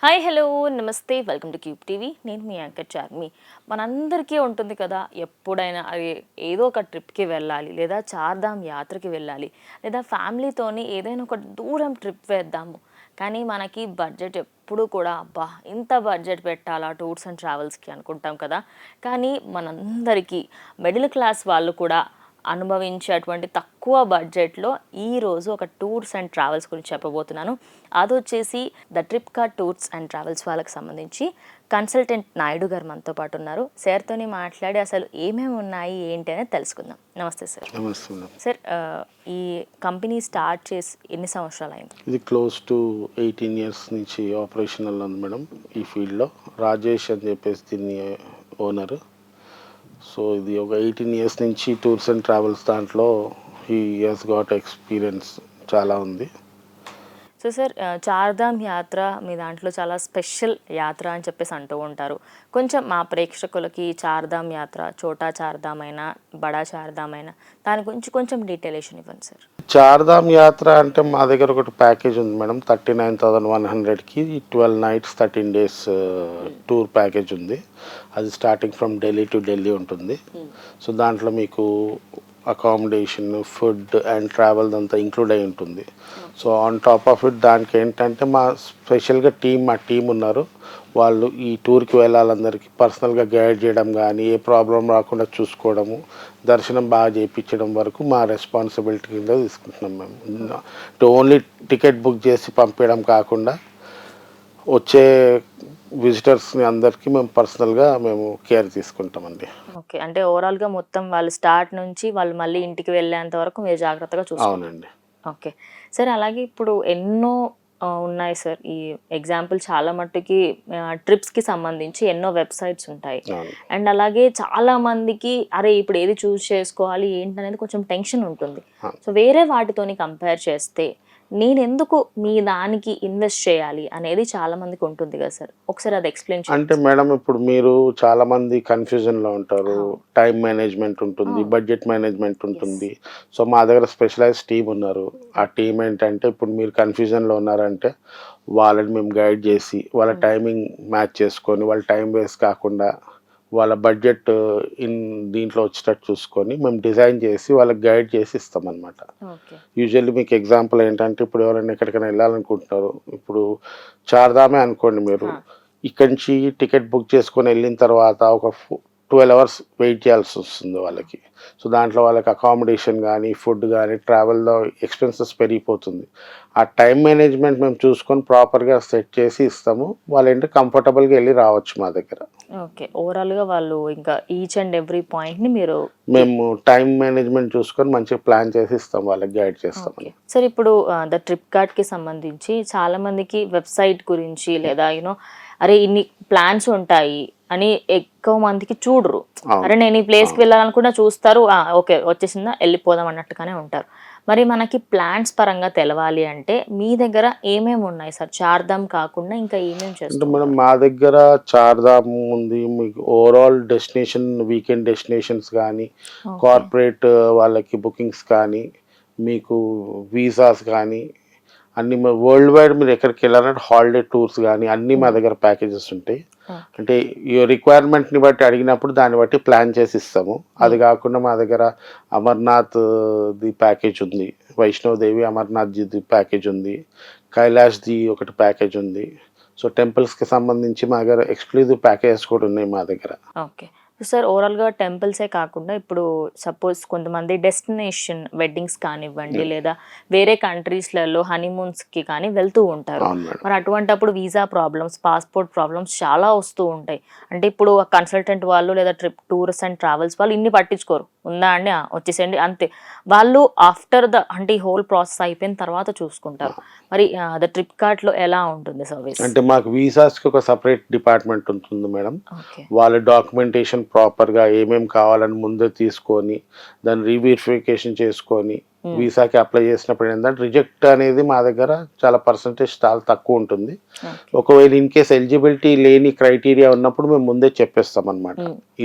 Hi hello నమస్తే welcome to cube TV. నేను మీ anchor Charmi. మనందరికీ ఉంటుంది కదా, ఎప్పుడైనా అది ఏదో ఒక ట్రిప్కి వెళ్ళాలి, లేదా చార్ధామ్ యాత్రకి వెళ్ళాలి, లేదా ఫ్యామిలీతోని ఏదైనా ఒక దూరం ట్రిప్ వేద్దాము. కానీ మనకి బడ్జెట్ ఎప్పుడు కూడా అబ్బా ఇంత బడ్జెట్ పెట్టాలా టూర్స్ అండ్ ట్రావెల్స్కి అనుకుంటాం కదా. కానీ మనందరికీ మిడిల్ క్లాస్ వాళ్ళు కూడా అనుభవించేటువంటి తక్కువ బడ్జెట్లో ఈరోజు ఒక టూర్స్ అండ్ ట్రావెల్స్ గురించి చెప్పబోతున్నాను. అది వచ్చేసి the trip card tours and travels వాళ్ళకి సంబంధించి కన్సల్టెంట్ నాయుడు గారు మనతో పాటు ఉన్నారు. సార్తోని మాట్లాడి అసలు ఏమేమి ఉన్నాయి ఏంటి అనేది తెలుసుకుందాం. నమస్తే సార్. సార్, ఈ కంపెనీ స్టార్ట్ చేసి ఎన్ని సంవత్సరాలు అయింది? ఇది క్లోజ్ టు 18 ఇయర్స్ నుంచి ఆపరేషనల్ ఉంది మేడం. ఈ ఫీల్డ్లో రాజేష్ అని చెప్పేసి దీన్ని ఓనర్. సో ఇది ఒక 18 ఇయర్స్ నుంచి టూర్స్ అండ్ ట్రావెల్స్ దాంట్లో హీ హస్ గాట్ ఎక్స్పీరియన్స్ చాలా ఉంది. సో సార్, చార్ధామ్ యాత్ర మీ దాంట్లో చాలా స్పెషల్ యాత్ర అని చెప్పేసి అంటూ ఉంటారు. కొంచెం మా ప్రేక్షకులకి చార్ధామ్ యాత్ర చోటా చార్ధామ్ అయినా బడా చార్ధామ్ అయినా దాని గురించి కొంచెం డీటెయిలేషన్ ఇవ్వండి సార్. చార్ధామ్ యాత్ర అంటే మా దగ్గర ఒకటి ప్యాకేజ్ ఉంది మేడం. 39,100కి 12 nights 13 days టూర్ ప్యాకేజ్ ఉంది. అది starting from Delhi to Delhi ఉంటుంది. సో దాంట్లో మీకు అకామిడేషన్, ఫుడ్ అండ్ ట్రావెల్ అంతా ఇంక్లూడ్ అయి ఉంటుంది. So on top of it దానికి ఏంటంటే మా స్పెషల్గా మా టీం ఉన్నారు. వాళ్ళు ఈ టూర్కి వెళ్ళాలందరికీ పర్సనల్గా గైడ్ చేయడం కానీ, ఏ ప్రాబ్లం రాకుండా చూసుకోవడము, దర్శనం బాగా చేయించడం వరకు మా రెస్పాన్సిబిలిటీ కింద తీసుకుంటున్నాం మేము. ఓన్లీ టికెట్ బుక్ చేసి పంపించడం కాకుండా వచ్చే విజిటర్స్ని అందరికీ మేము పర్సనల్గా మేము కేర్ తీసుకుంటామండి. ఓకే, అంటే ఓవరాల్గా మొత్తం వాళ్ళు స్టార్ట్ నుంచి వాళ్ళు మళ్ళీ ఇంటికి వెళ్ళేంత వరకు మీరు జాగ్రత్తగా చూసుకోండి. అవునండి. ఓకే సార్, అలాగే ఇప్పుడు ఎన్నో ఉన్నాయి సార్. ఈ ఎగ్జాంపుల్ చాలా మట్టుకి ట్రిప్స్కి సంబంధించి ఎన్నో వెబ్సైట్స్ ఉంటాయి. అండ్ అలాగే చాలా మందికి అరే ఇప్పుడు ఏది చూస్ చేసుకోవాలి ఏంటనేది కొంచెం టెన్షన్ ఉంటుంది. సో వేరే వాటితోని కంపేర్ చేస్తే నేను ఎందుకు మీ దానికి ఇన్వెస్ట్ చేయాలి అనేది చాలా మందికి ఉంటుంది కదా సార్, ఒకసారి అది ఎక్స్ప్లెయిన్ చేయండి. అంటే మేడం ఇప్పుడు మీరు చాలా మంది కన్ఫ్యూజన్లో ఉంటారు. టైం మేనేజ్మెంట్ ఉంటుంది, బడ్జెట్ మేనేజ్మెంట్ ఉంటుంది. సో మా దగ్గర స్పెషలైజ్ టీం ఉన్నారు. ఆ టీం ఏంటంటే ఇప్పుడు మీరు కన్ఫ్యూజన్లో ఉన్నారంటే వాళ్ళని మేము గైడ్ చేసి వాళ్ళ టైమింగ్ మ్యాచ్ చేసుకొని వాళ్ళ టైం వేస్ట్ కాకుండా వాళ్ళ బడ్జెట్ దీంట్లో వచ్చేటట్టు చూసుకొని మేము డిజైన్ చేసి వాళ్ళకి గైడ్ చేసి ఇస్తామన్నమాట. యూజువల్లీ మీకు ఎగ్జాంపుల్ ఏంటంటే ఇప్పుడు ఎవరైనా ఎక్కడికైనా వెళ్ళాలనుకుంటున్నారు, ఇప్పుడు చార్ధామే అనుకోండి, మీరు ఇక్కడి నుంచి టికెట్ బుక్ చేసుకొని వెళ్ళిన తర్వాత ఒక 12 hours వెయిట్ చేయాల్సి వస్తుంది వాళ్ళకి. సో దాంట్లో వాళ్ళకి అకామిడేషన్ కానీ, ఫుడ్ కానీ, ట్రావెల్లో ఎక్స్పెన్సెస్ పెరిగిపోతుంది. ఆ టైం మేనేజ్మెంట్ మేము చూసుకొని ప్రాపర్గా సెట్ చేసి ఇస్తాము. వాళ్ళు ఏంటంటే కంఫర్టబుల్గా వెళ్ళి రావచ్చు మా దగ్గర. ఓకే, ఓవరాల్గా వాళ్ళు ఇంకా ఈచ్ అండ్ ఎవ్రీ పాయింట్ని మేము టైం మేనేజ్మెంట్ చూసుకొని మంచిగా ప్లాన్ చేసి ఇస్తాం, వాళ్ళకి గైడ్ చేస్తాం. సార్, ఇప్పుడు ద ట్రిప్ కార్డ్కి సంబంధించి చాలా మందికి వెబ్సైట్ గురించి లేదా అరే ఇన్ని ప్లాన్స్ ఉంటాయి అని ఎక్కువ మందికి చూడరు. అరే నేను ఈ ప్లేస్కి వెళ్ళాలనుకున్నా చూస్తారు, ఓకే వచ్చేసిందా వెళ్ళిపోదాం అన్నట్టుగానే ఉంటారు. మరి మనకి ప్లాన్స్ పరంగా తెలవాలి అంటే మీ దగ్గర ఏమేమి ఉన్నాయి సార్? చార్ధామ్ కాకుండా ఇంకా ఏమేమి చేస్తారు? మేడం మా దగ్గర చార్ధామ్ ఉంది. మీకు ఓవరాల్ డెస్టినేషన్, వీకెండ్ డెస్టినేషన్స్ కానీ, కార్పొరేట్ వాళ్ళకి బుకింగ్స్ కానీ, మీకు వీసాస్ కానీ అన్ని వరల్డ్ వైడ్ మీరు ఎక్కడికి వెళ్ళాలంటే హాలిడే టూర్స్ కానీ అన్నీ మా దగ్గర ప్యాకేజెస్ ఉంటాయి. అంటే ఈ రిక్వైర్మెంట్ని బట్టి అడిగినప్పుడు దాన్ని బట్టి ప్లాన్ చేసి ఇస్తాము. అది కాకుండా మా దగ్గర అమర్నాథ్ ది ప్యాకేజ్ ఉంది, వైష్ణోదేవి అమర్నాథ్ ది ప్యాకేజ్ ఉంది, కైలాష్ది ఒకటి ప్యాకేజ్ ఉంది. సో టెంపుల్స్కి సంబంధించి మా దగ్గర ఎక్స్క్లూజివ్ ప్యాకేజెస్ కూడా ఉన్నాయి మా దగ్గర. ఓకే సార్, ఓవరాల్గా టెంపుల్సే కాకుండా ఇప్పుడు సపోజ్ కొంతమంది డెస్టినేషన్ వెడ్డింగ్స్ కానివ్వండి లేదా వేరే కంట్రీస్లలో హనీమూన్స్కి కానీ వెళ్తూ ఉంటారు. మరి అటువంటప్పుడు వీసా ప్రాబ్లమ్స్, పాస్పోర్ట్ ప్రాబ్లమ్స్ చాలా వస్తూ ఉంటాయి. అంటే ఇప్పుడు కన్సల్టెంట్ వాళ్ళు లేదా టూర్స్ అండ్ ట్రావెల్స్ వాళ్ళు ఇన్ని పట్టించుకోరు, ఉందా అండి వచ్చేసేయండి అంతే. వాళ్ళు ఆఫ్టర్ అంటే ఈ హోల్ ప్రాసెస్ అయిపోయిన తర్వాత చూసుకుంటారు. మరి ద ట్రిప్ కార్ట్లో ఎలా ఉంటుంది సర్వీస్? అంటే మాకు వీసాస్కి ఒక సపరేట్ డిపార్ట్మెంట్ ఉంటుంది మేడం. వాళ్ళ డాక్యుమెంటేషన్ ప్రాపర్గా ఏమేమి కావాలని ముందే తీసుకొని దాన్ని రీవెరిఫికేషన్ చేసుకొని వీసాకి అప్లై చేసినప్పుడు ఏంటంటే రిజెక్ట్ అనేది మా దగ్గర చాలా పర్సంటేజ్ చాలా తక్కువ ఉంటుంది. ఒకవేళ ఇన్ కేస్ ఎలిజిబిలిటీ లేని క్రైటీరియా ఉన్నప్పుడు మేము ముందే చెప్పేస్తాం అనమాట,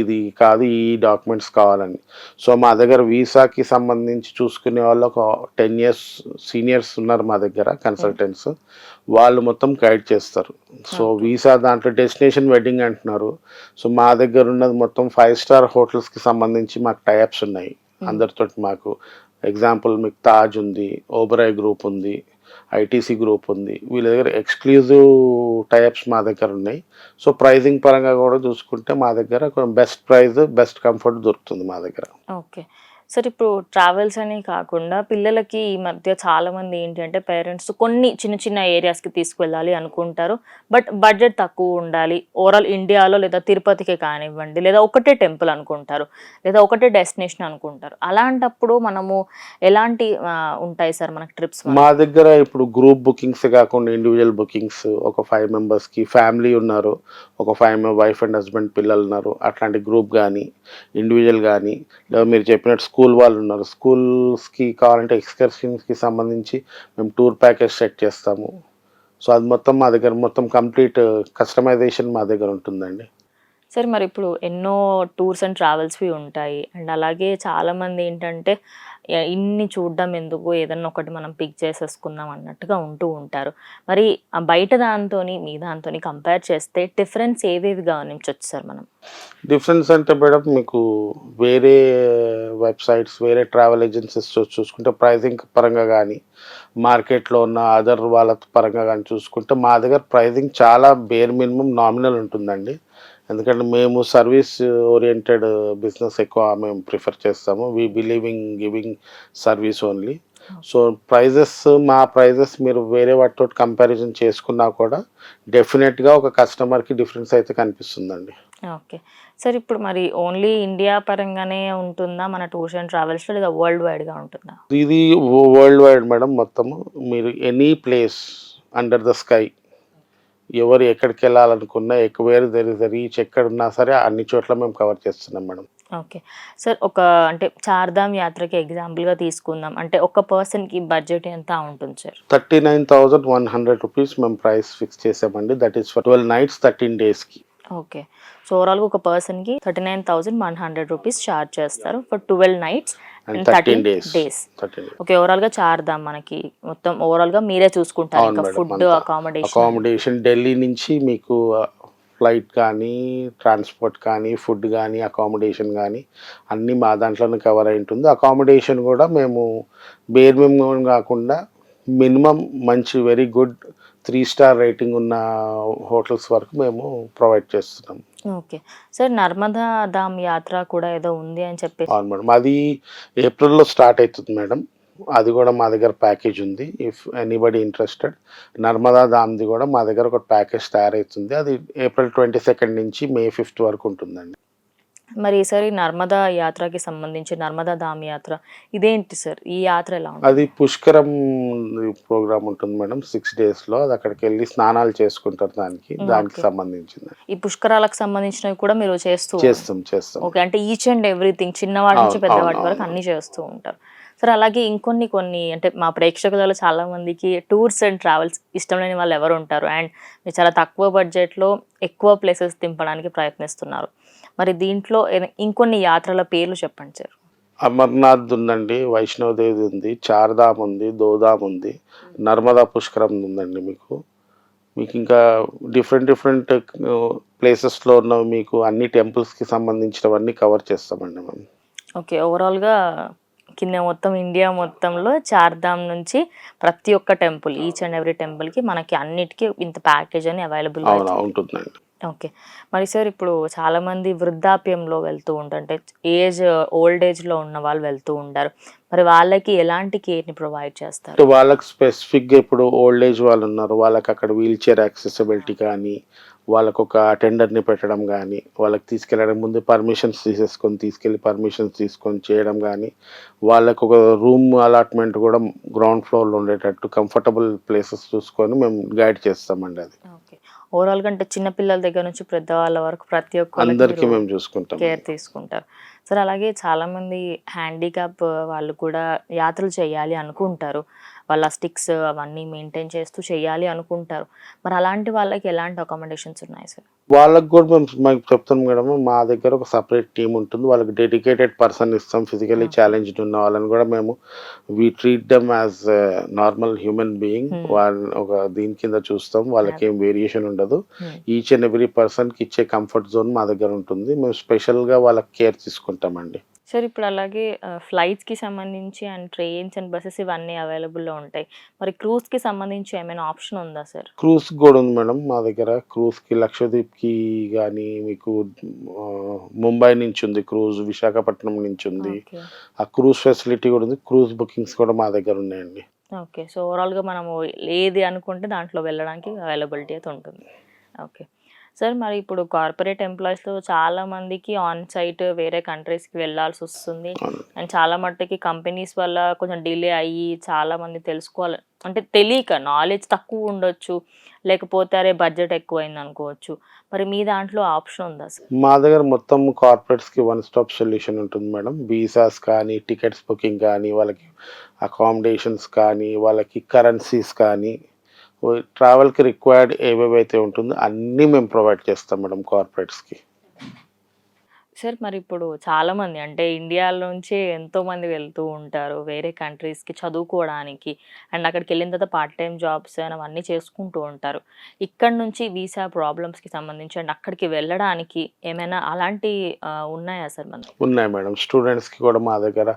ఇది కాదు ఈ డాక్యుమెంట్స్ కావాలని. సో మా దగ్గర వీసాకి సంబంధించి చూసుకునే వాళ్ళు ఒక 10 years సీనియర్స్ ఉన్నారు మా దగ్గర కన్సల్టెంట్స్, వాళ్ళు మొత్తం గైడ్ చేస్తారు. సో వీసా దాంట్లో డెస్టినేషన్ వెడ్డింగ్ అంటున్నారు. సో మా దగ్గర ఉన్నది మొత్తం 5-star హోటల్స్కి సంబంధించి మాకు టైఅప్స్ ఉన్నాయి అందరితో. మాకు ఎగ్జాంపుల్ మీకు తాజ్ ఉంది, ఓబరాయ్ గ్రూప్ ఉంది, ఐటీసీ గ్రూప్ ఉంది, వీళ్ళ దగ్గర ఎక్స్క్లూజివ్ టైప్స్ మా దగ్గర ఉన్నాయి. సో ప్రైజింగ్ పరంగా కూడా చూసుకుంటే మా దగ్గర బెస్ట్ ప్రైస్ బెస్ట్ కంఫర్ట్ దొరుకుతుంది మా దగ్గర. ఓకే సార్, ఇప్పుడు ట్రావెల్స్ అని కాకుండా పిల్లలకి ఈ మధ్య చాలామంది ఏంటంటే పేరెంట్స్ కొన్ని చిన్న చిన్న ఏరియాస్కి తీసుకువెళ్ళాలి అనుకుంటారు, బట్ బడ్జెట్ తక్కువ ఉండాలి, ఓవరాల్ ఇండియాలో లేదా తిరుపతికి కానివ్వండి, లేదా ఒకటే టెంపుల్ అనుకుంటారు, లేదా ఒకటే డెస్టినేషన్ అనుకుంటారు. అలాంటప్పుడు మనము ఎలాంటి ఉంటాయి సార్ మనకి ట్రిప్స్? మా దగ్గర ఇప్పుడు గ్రూప్ బుకింగ్స్ కాకుండా ఇండివిజువల్ బుకింగ్స్, ఒక 5 members ఫ్యామిలీ ఉన్నారు, ఒక 5 వైఫ్ అండ్ హస్బెండ్ పిల్లలు ఉన్నారు, అట్లాంటి గ్రూప్ కానీ ఇండివిజువల్ కానీ, లేదా మీరు చెప్పినట్టు స్కూల్ వాళ్ళు ఉన్నారు, స్కూల్స్కి కావాలంటే ఎక్స్కర్షన్స్కి సంబంధించి మేము టూర్ ప్యాకేజ్ సెట్ చేస్తాము. సో అది మొత్తం మా దగ్గర మొత్తం కంప్లీట్ కస్టమైజేషన్ మా దగ్గర ఉంటుందండి. సార్ మరి ఇప్పుడు ఎన్నో టూర్స్ అండ్ ట్రావెల్స్వి ఉంటాయి, అండ్ అలాగే చాలామంది ఏంటంటే ఇన్ని చూడడం ఎందుకు, ఏదన్నా ఒకటి మనం పిక్ చేసేసుకుందాం అన్నట్టుగా ఉంటూ ఉంటారు. మరి బయట దాంతో మీ దాంతో కంపేర్ చేస్తే డిఫరెన్స్ ఏవేవి గమనించవచ్చు సార్ మనం? డిఫరెన్స్ అంటే మేడం మీకు వేరే వెబ్సైట్స్, వేరే ట్రావెల్ ఏజెన్సీస్ చూసుకుంటే ప్రైజింగ్ పరంగా కానీ, మార్కెట్లో ఉన్న అదర్ వాళ్ళ పరంగా కానీ చూసుకుంటే మా దగ్గర ప్రైజింగ్ చాలా బేర్ మినిమం నామినల్ ఉంటుందండి. ఎందుకంటే మేము సర్వీస్ ఓరియంటెడ్ బిజినెస్ ఎక్కువ మేము ప్రిఫర్ చేస్తాము. We believe in giving service only. So మా ప్రైజెస్ మీరు వేరే వాటితో కంపారిజన్ చేసుకున్నా కూడా డెఫినెట్గా ఒక కస్టమర్కి డిఫరెన్స్ అయితే కనిపిస్తుందండి. ఓకే సార్, ఇప్పుడు మరి ఓన్లీ ఇండియా పరంగానే ఉంటుందా మన టూర్స్ అండ్ ట్రావెల్స్లో, లేదా వరల్డ్ వైడ్గా ఉంటుందా? ఇది వరల్డ్ వైడ్ మేడం. మొత్తము మీరు any place under the sky, ఎవరు ఎక్కడికి వెళ్ళాలనుకున్నా, where there is the reach, ఎక్కడున్నా సరే అన్ని చోట్ల మేము కవర్ చేస్తున్నాం మేడం. ఓకే సార్, ఒక అంటే చార్ధామ్ యాత్రకి ఎగ్జాంపుల్గా తీసుకుందాం అంటే ఒక పర్సన్కి బడ్జెట్ ఎంత ఉంటుంది సార్? 39,100 రూపీస్ మేము ప్రైస్ ఫిక్స్ చేసామండి. దట్ ఈస్ ఫర్ 12 nights 13 daysకి. ఓకే, సో ఓవరాల్గా ఒక పర్సన్కి 39,100 రూపీస్ ఛార్జ్ చేస్తారు for 12 nights and 13 days. Okay, ఓవరాల్గా చార్ధామ్ మనకి మొత్తం ఓవరాల్గా మీరే చూసుకుంటారు, ఇంకా ఫుడ్ అకామిడేషన్ ఢిల్లీ నుంచి మీకు ఫ్లైట్ కానీ, ట్రాన్స్పోర్ట్ కానీ, ఫుడ్ కానీ, అకామిడేషన్ కానీ అన్నీ మా దాంట్లోనే కవర్ అయి ఉంటుంది. అకామిడేషన్ కూడా మేము బేర్ మినిమం కాకుండా మినిమం మంచి వెరీ గుడ్ 3-star రేటింగ్ ఉన్న హోటల్స్ వరకు మేము ప్రొవైడ్ చేస్తున్నాం. ఓకే సార్, నర్మదా ధామ్ యాత్ర కూడా ఏదో ఉంది అని చెప్పి. అవును మేడం, అది ఏప్రిల్లో స్టార్ట్ అవుతుంది మేడం. అది కూడా మా దగ్గర ప్యాకేజ్ ఉంది. ఇఫ్ ఎనీబడి ఇంట్రెస్టెడ్, నర్మదా ధామ్ది కూడా మా దగ్గర ఒక ప్యాకేజ్ తయారవుతుంది. అది April 22 నుంచి May 5 వరకు ఉంటుందండి. మరి ఈసారి నర్మదా యాత్రకి సంబంధించి నర్మదా ధామ్ యాత్ర ఇదేంటి సార్, ఈ యాత్ర ఎలా ఉంటుంది? అది పుష్కరం ప్రోగ్రామ్ ఉంటుంది మేడం, 6 daysలో. అది అక్కడికి వెళ్ళి స్నానాలు చేసుకుంటారు, దానికి సంబంధించింది. ఈ పుష్కరాలకు సంబంధించినవి కూడా మీరు చేస్తాం. ఓకే, అంటే ఈచ్ అండ్ ఎవ్రీథింగ్ చిన్నవాటి నుంచి పెద్దవాటి వరకు అన్ని చేస్తూ ఉంటారు సార్. అలాగే ఇంకొన్ని అంటే మా ప్రేక్షకులలో చాలా మందికి టూర్స్ అండ్ ట్రావెల్స్ ఇష్టం లేని వాళ్ళు ఎవరు ఉంటారు, అండ్ మీరు చాలా తక్కువ బడ్జెట్లో ఎక్కువ ప్లేసెస్ తింపడానికి ప్రయత్నిస్తున్నారు. మరి దీంట్లో ఇంకొన్ని యాత్రల పేర్లు చెప్పండి సార్. అమర్నాథ్ ఉందండి, వైష్ణోదేవి ఉంది, చార్ధామ్ ఉంది, దోధామ్ ఉంది, నర్మదా పుష్కరం ఉందండి. మీకు ఇంకా డిఫరెంట్ ప్లేసెస్లో ఉన్న మీకు అన్ని టెంపుల్స్కి సంబంధించినవన్నీ కవర్ చేస్తామండి మేము. ఓకే, ఓవరాల్గా కింద మొత్తం ఇండియా మొత్తంలో చార్ధామ్ నుంచి ప్రతి ఒక్క టెంపుల్, ఈచ్ అండ్ ఎవ్రీ టెంపుల్కి మనకి అన్నిటికీ ఇంత ప్యాకేజ్ అని అవైలబుల్ ఉంటుందండి. ఓకే, మరి సార్ ఇప్పుడు చాలామంది వృద్ధాప్యంలో వెళ్తూ ఉంటారు, అంటే ఓల్డ్ ఏజ్లో ఉన్న వాళ్ళు వెళ్తూ ఉంటారు. మరి వాళ్ళకి ఎలాంటి కేర్ని ప్రొవైడ్ చేస్తారు? వాళ్ళకి స్పెసిఫిక్గా ఇప్పుడు ఓల్డ్ ఏజ్ వాళ్ళు ఉన్నారు, వాళ్ళకి అక్కడ వీల్ చైర్ యాక్సెసిబిలిటీ కానీ, వాళ్ళకు ఒక అటెండర్ని పెట్టడం కానీ, వాళ్ళకి తీసుకెళ్ళడం ముందు పర్మిషన్స్ తీసుకొని చేయడం కానీ, వాళ్ళకు ఒక రూమ్ అలాట్మెంట్ కూడా గ్రౌండ్ ఫ్లోర్లో ఉండేటట్టు కంఫర్టబుల్ ప్లేసెస్ చూసుకొని మేము గైడ్ చేస్తామండి. అది ఓకే, ఓవరాల్గా అంటే చిన్న పిల్లల దగ్గర నుంచి పెద్దవాళ్ళ వరకు ప్రతి అందరికీ ఒక్కరికి మేము చూసుకుంటాం. కేర్ తీసుకుంటారు. సరే అలాగే చాలామంది హ్యాండిక్యాప్ వాళ్ళు కూడా యాత్రలు చేయాలి అనుకుంటారు. వాళ్ళ స్టిక్స్ అవన్నీ మెయింటైన్ చేస్తూ చేయాలి అనుకుంటారు. మరి అలాంటి వాళ్ళకి ఎలాంటి అకామిడేషన్స్ ఉన్నాయి సార్? వాళ్ళకి కూడా మేము చెప్తాం మేడం, మా దగ్గర ఒక సెపరేట్ టీమ్ ఉంటుంది. వాళ్ళకి డెడికేటెడ్ పర్సన్ ఇస్తాం. Physically okay. ఛాలెంజ్డ్ ఉన్న వాళ్ళని కూడా మేము treat them as normal human being. వాళ్ళని ఒక దీని కింద చూస్తాం. వాళ్ళకి ఏం వేరియేషన్ ఉండదు. ఈచ్ అండ్ ఎవ్రీ పర్సన్కి ఇచ్చే కంఫర్ట్ జోన్ మా దగ్గర ఉంటుంది. మేము స్పెషల్గా వాళ్ళకి కేర్ తీసుకుంటామండి. సార్ ఇప్పుడు అలాగే ఫ్లైట్స్‌కి సంబంధించి అండ్ ట్రైన్స్ అండ్ బసెస్ ఇవన్నీ అవైలబుల్‌లో ఉంటాయి. మరి క్రూజ్‌కి సంబంధించి ఏమైనా ఆప్షన్ ఉందా సార్? క్రూజ్ కూడా ఉంది మేడం మా దగ్గర. క్రూజ్‌కి లక్షద్వీప్‌కి గానీ మీకు ముంబై నుంచి ఉంది క్రూజ్, విశాఖపట్నం నుంచి ఉంది. ఓకే. ఆ క్రూజ్ ఫెసిలిటీ కూడా ఉంది. క్రూజ్ బుకింగ్స్ కూడా మా దగ్గర ఉన్నాయండి. ఓకే. సో ఓవరాల్‌గా మనము ఏది అనుకుంటే దాంట్లో వెళ్ళడానికి అవైలబిలిటీ అయితే ఉంటుంది. ఓకే. సార్ మరి ఇప్పుడు కార్పొరేట్ ఎంప్లాయీస్‌లో చాలా మందికి ఆన్ సైట్ వేరే కంట్రీస్‌కి వెళ్ళాల్సొస్తుంది. అవును. అండ్ చాలా మట్టుకి కంపెనీస్ వల్ల కొంచెం డిలే అయ్యి చాలామంది తెలుసుకోవాలి అంటే తెలియక నాలెడ్జ్ తక్కువ ఉండొచ్చు. లేకపోతే అరే బడ్జెట్ ఎక్కువైంది అనుకోవచ్చు. మరి మీ దాంట్లో ఆప్షన్ ఉందా సార్? మా దగ్గర మొత్తం కార్పొరేట్స్‌కి వన్ స్టాప్ సొల్యూషన్ ఉంటుంది మేడం. వీసాస్ కానీ, టికెట్స్ బుకింగ్ కానీ, వాళ్ళకి అకామిడేషన్స్ కానీ, వాళ్ళకి కరెన్సీస్ కానీ, ట్రావెల్‌కి రిక్వైర్డ్ ఏవేవైతే ఉంటుందో అన్నీ మేము ప్రొవైడ్ చేస్తాం మేడం కార్పొరేట్స్‌కి. సార్ మరి ఇప్పుడు చాలామంది అంటే ఇండియాలో నుంచే ఎంతోమంది వెళ్తూ ఉంటారు వేరే కంట్రీస్‌కి చదువుకోవడానికి. అండ్ అక్కడికెళ్ళిన తర్వాత పార్ట్ టైమ్ జాబ్స్ అని అవన్నీ చేసుకుంటూ ఉంటారు. ఇక్కడి నుంచి వీసా ప్రాబ్లమ్స్‌కి సంబంధించి అండ్ అక్కడికి వెళ్ళడానికి ఏమైనా అలాంటి ఉన్నాయా సార్ మనకి? ఉన్నాయి మేడం. స్టూడెంట్స్‌కి కూడా మా దగ్గర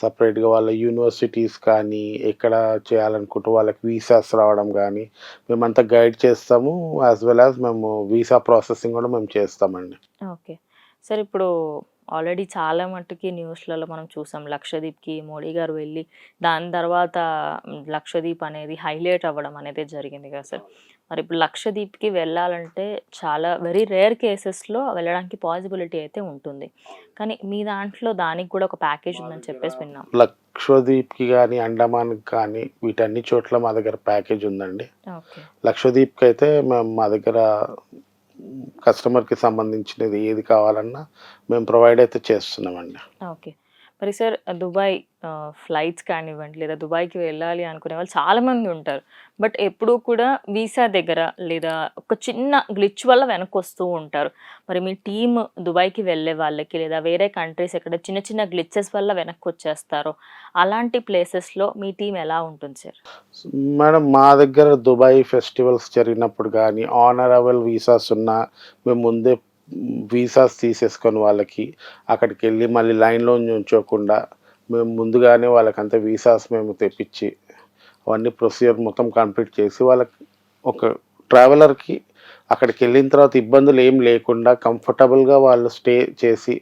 సెపరేట్‌గా వాళ్ళ యూనివర్సిటీస్ కానీ, ఎక్కడ చేయాలనుకుంటే వాళ్ళకి వీసాస్ రావడం గానీ, మేమంతా గైడ్ చేస్తాము. యాస్ వెల్ యాస్ మేము వీసా ప్రాసెసింగ్ కూడా మేము చేస్తామండి. ఓకే. సార్ ఇప్పుడు ఆల్రెడీ చాలా మట్టుకి న్యూస్‌లలో మనం చూసాం. లక్షద్వీప్‌కి మోడీ గారు వెళ్ళి దాని తర్వాత లక్షద్వీప్ అనేది హైలైట్ అవ్వడం అనేది జరిగింది కదా సార్. మరి ఇప్పుడు లక్షద్వీప్‌కి వెళ్ళాలంటే చాలా వెరీ రేర్ కేసెస్‌లో వెళ్ళడానికి పాసిబిలిటీ అయితే ఉంటుంది. కానీ మీ దాంట్లో దానికి కూడా ఒక ప్యాకేజ్ ఉందని చెప్పేసి విన్నాం. లక్షద్వీప్‌కి గానీ, అండమాన్‌కి కానీ వీటన్ని చోట్ల మా దగ్గర ప్యాకేజ్ ఉందండి. ఓకే. లక్షద్వీప్‌కైతే మేము మా దగ్గర కస్టమర్‌కి సంబంధించినది ఏది కావాలన్నా మేము ప్రొవైడ్ అయితే చేస్తున్నామండి. ఓకే. మరి సార్ దుబాయ్ ఫ్లైట్స్ కానివ్వండి, లేదా దుబాయ్‌కి వెళ్ళాలి అనుకునే వాళ్ళు చాలామంది ఉంటారు. బట్ ఎప్పుడూ కూడా వీసా దగ్గర లేదా ఒక చిన్న గ్లిచ్ వల్ల వెనక్కొస్తూ ఉంటారు. మరి మీ టీమ్ దుబాయ్‌కి వెళ్ళే వాళ్ళకి లేదా వేరే కంట్రీస్ ఎక్కడ చిన్న చిన్న గ్లిచెస్ వల్ల వెనక్కొచ్చేస్తారో, అలాంటి ప్లేసెస్‌లో మీ టీమ్ ఎలా ఉంటుంది సార్? మేడం మా దగ్గర దుబాయ్ ఫెస్టివల్స్ జరిగినప్పుడు గానీ, ఆన్ అరైవల్ వీసాస్ ఉన్నా మేము ముందే వీసాస్ తీసేసుకొని వాళ్ళకి అక్కడికెళ్ళి మళ్ళీ లైన్‌లో నుంచోకుండా మేము ముందుగానే వాళ్ళకంతా వీసాస్ మేము తెప్పిచ్చి, అవన్నీ ప్రొసీజర్ మొత్తం కంప్లీట్ చేసి వాళ్ళకి ఒక ట్రావెలర్‌కి అక్కడికెళ్ళిన తర్వాత ఇబ్బందులేం లేకుండా కంఫర్టబుల్‌గా వాళ్ళు స్టే చేసి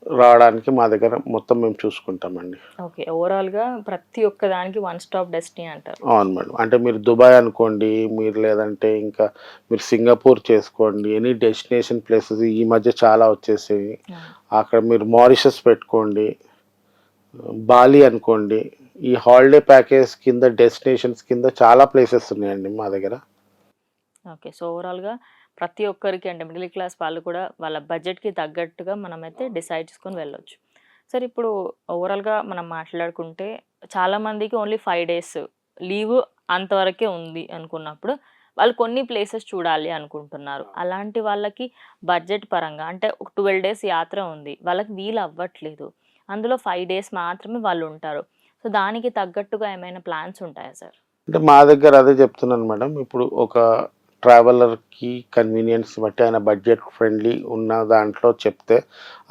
రావడానికి మా దగ్గర మొత్తం మేము చూసుకుంటామండి. ఓకే. ఓవరాల్‌గా ప్రతి ఒక్క దానికి వన్ స్టాప్ డెస్టినీ అంటారు. అవును మేడం. అంటే మీరు దుబాయ్ అనుకోండి, మీరు లేదంటే ఇంకా మీరు సింగపూర్ చేసుకోండి, ఎనీ డెస్టినేషన్ ప్లేసెస్ ఈ మధ్య చాలా వచ్చేసాయి. అవును. అక్కడ మీరు మారిషస్ పెట్టుకోండి, బాలి అనుకోండి. ఈ హాలిడే ప్యాకేజ్ కింద డెస్టినేషన్స్ కింద చాలా ప్లేసెస్ ఉన్నాయండి మా దగ్గర. ఓకే. సో, ఓవరాల్‌గా ప్రతి ఒక్కరికి అంటే మిడిల్ క్లాస్ వాళ్ళు కూడా వాళ్ళ బడ్జెట్‌కి తగ్గట్టుగా మనమైతే డిసైడ్ చేసుకొని వెళ్ళొచ్చు. సరే ఇప్పుడు ఓవరాల్‌గా మనం మాట్లాడుకుంటే చాలామందికి ఓన్లీ 5 డేస్ లీవ్ అంతవరకే ఉంది అనుకున్నప్పుడు వాళ్ళు కొన్ని ప్లేసెస్ చూడాలి అనుకుంటున్నారు. అలాంటి వాళ్ళకి బడ్జెట్ పరంగా అంటే ఒక 12 డేస్ యాత్ర ఉంది. వాళ్ళకి వీలు అవ్వట్లేదు. అందులో 5 డేస్ మాత్రమే వాళ్ళు ఉంటారు. సో, దానికి తగ్గట్టుగా ఏమైనా ప్లాన్స్ ఉంటాయా సార్? అంటే మా దగ్గర అదే చెప్తున్నాను మేడం. ఇప్పుడు ఒక ట్రావెలర్‌కి కన్వీనియన్స్ బట్టి ఆయన బడ్జెట్ ఫ్రెండ్లీ ఉన్న దాంట్లో చెప్తే,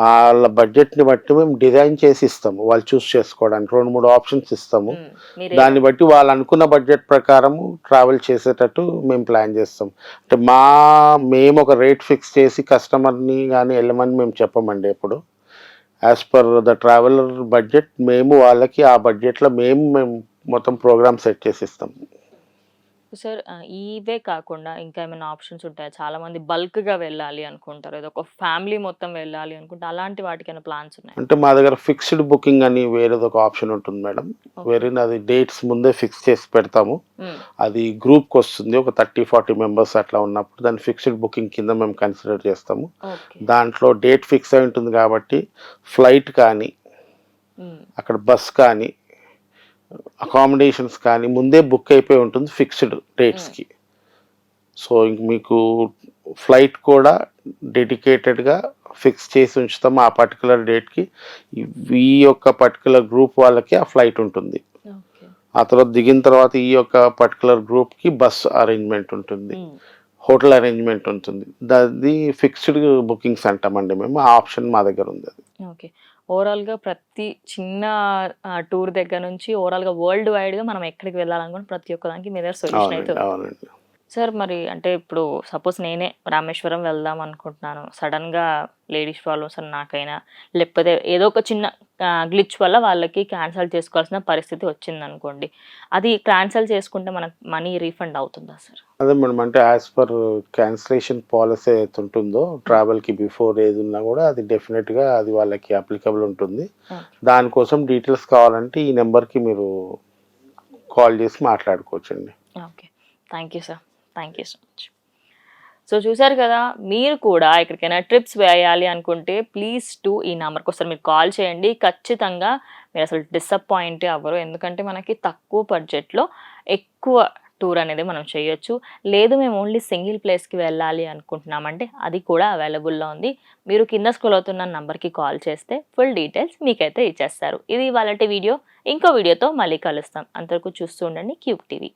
ఆళ్ళ బడ్జెట్‌ని బట్టి మేము డిజైన్ చేసి ఇస్తాము. వాళ్ళు చూస్ చేసుకోవడానికి 2, 3 ఆప్షన్స్ ఇస్తాము. హ్మ్. మీరే దాన్ని బట్టి వాళ్ళు అనుకున్న బడ్జెట్ ప్రకారము ట్రావెల్ చేసేటట్టు మేము ప్లాన్ చేస్తాం. అంటే మేము ఒక రేట్ ఫిక్స్ చేసి కస్టమర్‌ని గాని ఎళ్ళమని మేము చెప్పమండి ఎప్పుడు. As per the traveller budget మేము వాళ్ళకి ఆ బడ్జెట్‌లో మేము మొత్తం ప్రోగ్రామ్ సెట్ చేసి ఇస్తాం. సార్ ఇవే కాకుండా ఇంకా ఏమైనా ఆప్షన్స్ ఉంటాయా? చాలా మంది బల్క్‌గా వెళ్ళాలి అనుకుంటారు. ఏదో ఒక ఫ్యామిలీ మొత్తం వెళ్ళాలి అనుకుంటే అలాంటి వాటికేమైనా ప్లాన్స్ ఉన్నాయా? అంటే మా దగ్గర ఫిక్స్డ్ బుకింగ్ అని వేరేది ఒక ఆప్షన్ ఉంటుంది మేడం. ఓకే. వేరేది అది డేట్స్ ముందే ఫిక్స్ చేసి పెడతాము. హ్మ్. అది గ్రూప్‌కి వస్తుంది. ఒక 30, 40 మెంబర్స్ అట్లా ఉన్నప్పుడు దాన్ని ఫిక్స్డ్ బుకింగ్ కింద మేము కన్సిడర్ చేస్తాము. ఓకే. దాంట్లో డేట్ ఫిక్స్ అయి ఉంటుంది కాబట్టి ఫ్లైట్ కానీ, హ్మ్. అక్కడ బస్ కానీ, అకామిడేషన్స్ కానీ ముందే బుక్ అయిపోయి ఉంటుంది ఫిక్స్డ్ హ్మ్. డేట్స్‌కి. సో, ఇంక మీకు ఫ్లైట్ కూడా డెడికేటెడ్‌గా ఫిక్స్ చేసి ఉంచుతాము ఆ పర్టిక్యులర్ డేట్‌కి. ఈ యొక్క పర్టిక్యులర్ గ్రూప్ వాళ్ళకి ఆ ఫ్లైట్ ఉంటుంది. ఓకే. ఆ తర్వాత దిగిన తర్వాత ఈ యొక్క పర్టిక్యులర్ గ్రూప్‌కి బస్ అరేంజ్‌మెంట్ ఉంటుంది. హ్మ్. హోటల్ అరేంజ్‌మెంట్ ఉంటుంది. అది ఫిక్స్డ్ బుకింగ్స్ అంటామండి మేము. ఆ ఆప్షన్ మా దగ్గర ఉంది అది. ఓకే. ఓవరాల్‌గా ప్రతి చిన్న టూర్ దగ్గర నుంచి ఓవరాల్‌గా వరల్డ్ వైడ్‌గా మనం ఎక్కడికి వెళ్ళాలనుకున్న ప్రతి ఒక్క దానికి మీ దగ్గర సొల్యూషన్ అయితే అవునండి. ఉంది. అవునండి. సార్ మరి అంటే ఇప్పుడు సపోజ్ నేనే రామేశ్వరం వెళ్దాం అనుకుంటున్నాను. సడెన్‌గా లేడీస్ ప్రాబ్లమ్స్ అని నాకైనా, లేకపోతే ఏదో ఒక చిన్న గ్లిచ్ వల్ల వాళ్ళకి క్యాన్సల్ చేసుకోవాల్సిన పరిస్థితి వచ్చిందనుకోండి. అది క్యాన్సల్ చేసుకుంటే మనకు మనీ రీఫండ్ అవుతుందా సార్? అదే మేడం. అంటే యాస్ పర్ క్యాన్సలేషన్ పాలిసీ ఏదైతే ఉంటుందో ట్రావెల్‌కి బిఫోర్ ఏదున్నా గూడా అది డెఫినిట్‌గా అది వాళ్ళకి అప్లికబుల్ ఉంటుంది. ఓకే. దానికోసం డీటెయిల్స్ కావాలంటే ఈ నెంబర్‌కి మీరు కాల్ చేసి మాట్లాడుకోవచ్చండి. Okay. Thank you sir. Thank you so much. So చూసారు కదా! మీరు కూడా ఎక్కడికైనా ట్రిప్స్ వేయాలి అనుకుంటే ప్లీజ్ ఈ నంబర్‌కి ఒకసారి మీరు కాల్ చేయండి. ఖచ్చితంగా మీరసలు డిసప్పాయింటే అవ్వరు. ఎందుకంటే మనకి తక్కువ బడ్జెట్‌లో ఎక్కువ టూర్ అనేది మనం చేయొచ్చు. లేదు మేము ఓన్లీ సింగిల్ ప్లేస్‌కి వెళ్ళాలి అనుకుంటున్నామంటే అది కూడా అవైలబుల్‌లో ఉంది. మీరు కింద స్క్రోల్ అవుతున్న నంబర్‌కి కాల్ చేస్తే ఫుల్ డీటెయిల్స్ మీకైతే ఇచ్చేస్తారు. ఇది ఇవాళటి వీడియో. ఇంకో వీడియోతో మళ్ళీ కలుస్తాం. అంతవరకు చూస్తూ ఉండండి క్యూబ్ టీవీ.